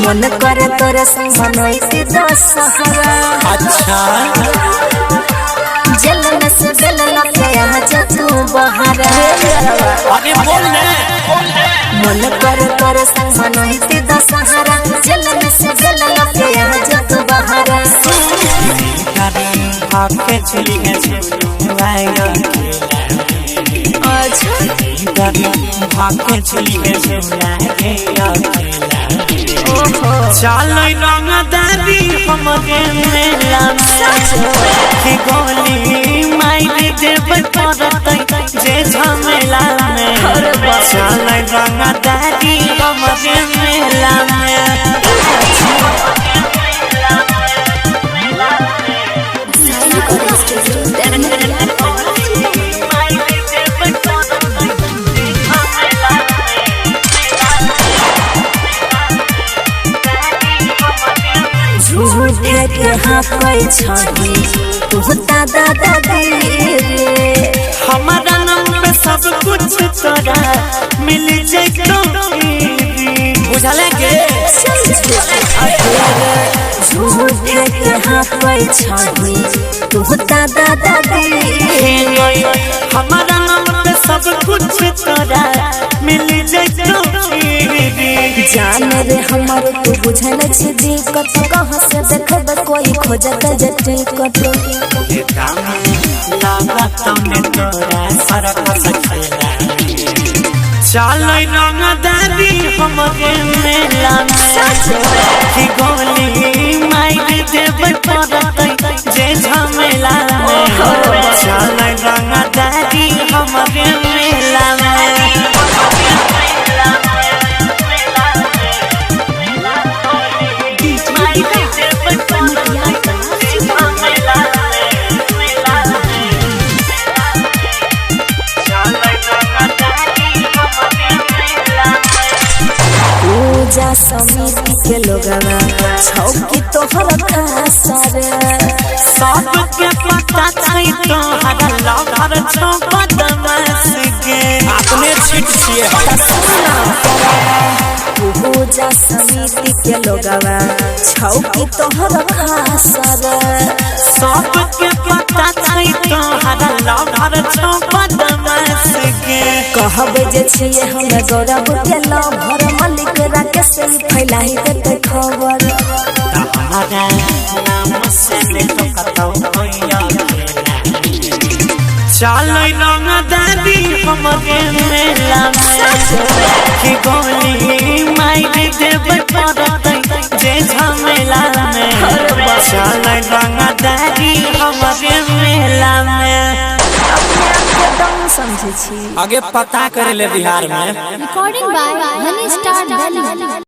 मन करे तोरे संग मनोइती दशहरा। अच्छा जलन से जलन के आ जा तू बहारा। अरे बोल ने मन करे तोरे संग मनोइती दशहरा। जलन से जलन के आ जा तू बहारा। भागे चली गए भागे चली गए चल रंग दादी हमके मेला में गोली माई देव पड़तै जे झमेला में। चल रंग दादी हमके मेला में। झूठे के हाकै छही तू दादा दादी रे। हमारा नाम पे सब कुछ तोरा मिल जैतो बुझले के। झूठे के हाकै छही तू दादा दादी रे। हमारा नाम पे सब कुछ तोरा मिल जैतो जान रे हमर तू बुझल छ दिक्कत कहां से देखब कोई खोजत जटे कत। लागत में तोरा फरक सकेला। चल रंग दादी हमके मेला में गोली माई देव पड़तै जे झमेला में। चल रंग दादी हमके मेला में। पूजा समिति के लोगवा छौकी तोहर खासर। सबके पता छै तोहरा लवर छौ बदमाश के अपने छिट छिए। पूजा समिति के लोगवा छौकी तोहर खासर। सबके पता छै तोहरा लवर छौ बदमाश के। कहबे जे छिए हम गौरव के लवर मलिक राकेश से फैलाई देते खबर। हमारा नाम से तो कतौ भैया चल रंग दादी हमके मेला में गोली माई देव पड़तै जे झमेला में। चल रंग दादी हमके मेला में। समझे छी आगे पता करे ले बिहार में। Recording by Honey Star Delhi.